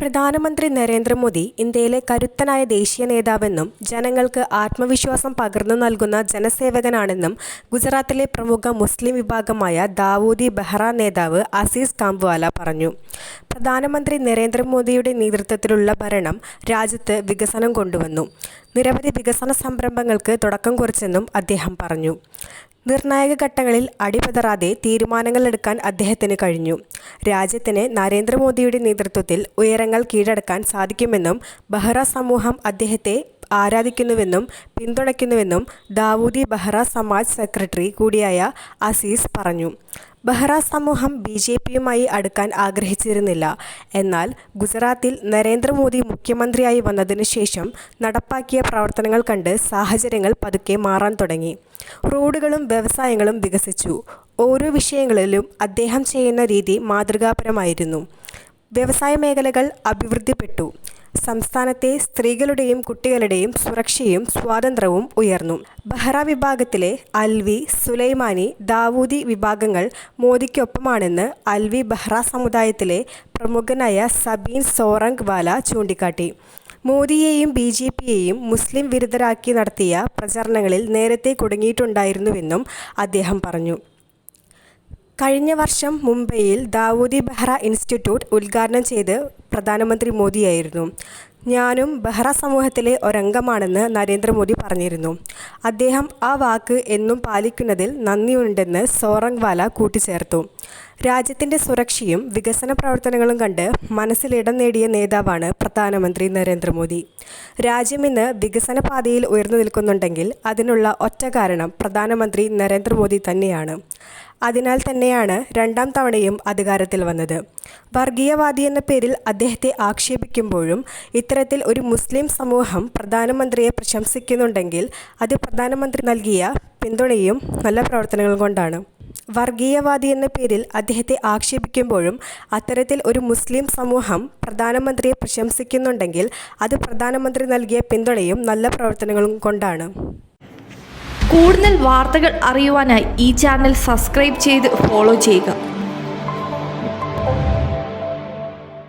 പ്രധാനമന്ത്രി നരേന്ദ്രമോദി ഇന്ത്യയിലെ കരുത്തനായ ദേശീയ നേതാവെന്നും ജനങ്ങൾക്ക് ആത്മവിശ്വാസം പകർന്നു നൽകുന്ന ജനസേവകനാണെന്നും ഗുജറാത്തിലെ പ്രമുഖ മുസ്ലിം വിഭാഗമായ ദാവൂദി ബെഹ്റ നേതാവ് അസീസ് കാംബ്വാല പറഞ്ഞു. പ്രധാനമന്ത്രി നരേന്ദ്രമോദിയുടെ നേതൃത്വത്തിലുള്ള ഭരണം രാജ്യത്ത് വികസനം കൊണ്ടുവന്നു. നിരവധി വികസന സംരംഭങ്ങൾക്ക് തുടക്കം കുറിച്ചെന്നും അദ്ദേഹം പറഞ്ഞു. നിർണായക ഘട്ടങ്ങളിൽ അടിപതറാതെ തീരുമാനങ്ങളെടുക്കാൻ അദ്ദേഹത്തിന് കഴിഞ്ഞു. രാജ്യത്തിന് നരേന്ദ്രമോദിയുടെ നേതൃത്വത്തിൽ ഉയരങ്ങൾ കീഴടക്കാൻ സാധിക്കുമെന്നും ബെഹ്റ സമൂഹം അദ്ദേഹത്തെ ആരാധിക്കുന്നുവെന്നും പിന്തുണയ്ക്കുന്നുവെന്നും ദാവൂദി ബെഹ്റ സമാജ് സെക്രട്ടറി കൂടിയായ അസീസ് പറഞ്ഞു. ബെഹ്റ സമൂഹം BJPയുമായി അടുക്കാൻ ആഗ്രഹിച്ചിരുന്നില്ല. എന്നാൽ ഗുജറാത്തിൽ നരേന്ദ്രമോദി മുഖ്യമന്ത്രിയായി വന്നതിനു ശേഷം നടപ്പാക്കിയ പ്രവർത്തനങ്ങൾ കണ്ട് സാഹചര്യങ്ങൾ പതുക്കെ മാറാൻ തുടങ്ങി. റോഡുകളും വ്യവസായങ്ങളും വികസിച്ചു. ഓരോ വിഷയങ്ങളിലും അദ്ദേഹം ചെയ്യുന്ന രീതി മാതൃകാപരമായിരുന്നു. വ്യവസായ മേഖലകൾ അഭിവൃദ്ധിപ്പെട്ടു. സംസ്ഥാനത്തെ സ്ത്രീകളുടെയും കുട്ടികളുടെയും സുരക്ഷയും സ്വാതന്ത്ര്യവും ഉയർന്നു. ബെഹ്റ വിഭാഗത്തിലെ അൽവി, സുലൈമാനി, ദാവൂദി വിഭാഗങ്ങൾ മോദിക്കൊപ്പമാണെന്ന് അൽവി ബെഹ്റ സമുദായത്തിലെ പ്രമുഖനായ സബീൻ സോറംഗ് വാല ചൂണ്ടിക്കാട്ടി. മോദിയെയും BJPയെയും മുസ്ലിം വിരുദ്ധരാക്കി നടത്തിയ പ്രചരണങ്ങളിൽ നേരത്തെ കുടുങ്ങിയിട്ടുണ്ടായിരുന്നുവെന്നും അദ്ദേഹം പറഞ്ഞു. കഴിഞ്ഞ വർഷം മുംബൈയിൽ ദാവൂദി ബെഹ്റ ഇൻസ്റ്റിറ്റ്യൂട്ട് ഉദ്ഘാടനം ചെയ്ത് പ്രധാനമന്ത്രി മോദിയായിരുന്നു. ഞാനും ബെഹ്റ സമൂഹത്തിലെ ഒരംഗമാണെന്ന് നരേന്ദ്രമോദി പറഞ്ഞിരുന്നു. അദ്ദേഹം ആ വാക്ക് എന്നും പാലിക്കുന്നതിൽ നന്ദിയുണ്ടെന്ന് സോറംഗ് വാല കൂട്ടിച്ചേർത്തു. രാജ്യത്തിൻ്റെ സുരക്ഷയും വികസന പ്രവർത്തനങ്ങളും കണ്ട് മനസ്സിലിടം നേടിയ നേതാവാണ് പ്രധാനമന്ത്രി നരേന്ദ്രമോദി. രാജ്യം ഇന്ന് വികസന പാതയിൽ ഉയർന്നു നിൽക്കുന്നുണ്ടെങ്കിൽ അതിനുള്ള ഒറ്റ കാരണം പ്രധാനമന്ത്രി നരേന്ദ്രമോദി തന്നെയാണ്. അതിനാൽ തന്നെയാണ് രണ്ടാം തവണയും അധികാരത്തിൽ വന്നത്. വർഗീയവാദിയെന്ന പേരിൽ അദ്ദേഹത്തെ ആക്ഷേപിക്കുമ്പോഴും ഇത്തരത്തിൽ ഒരു മുസ്ലിം സമൂഹം പ്രധാനമന്ത്രിയെ പ്രശംസിക്കുന്നുണ്ടെങ്കിൽ അത് പ്രധാനമന്ത്രി നൽകിയ പിന്തുണയും നല്ല പ്രവർത്തനങ്ങളും കൊണ്ടാണ്. വർഗീയവാദി എന്ന പേരിൽ അദ്ദേഹത്തെ ആക്ഷേപിക്കുമ്പോഴും അത്തരത്തിൽ ഒരു മുസ്ലിം സമൂഹം പ്രധാനമന്ത്രിയെ പ്രശംസിക്കുന്നുണ്ടെങ്കിൽ അത് പ്രധാനമന്ത്രി നൽകിയ പിന്തുണയും നല്ല പ്രവർത്തനങ്ങളും കൊണ്ടാണ്. കൂടുതൽ വാർത്തകൾ അറിയുവാനായി ഈ ചാനൽ സബ്സ്ക്രൈബ് ചെയ്ത് ഫോളോ ചെയ്യുക.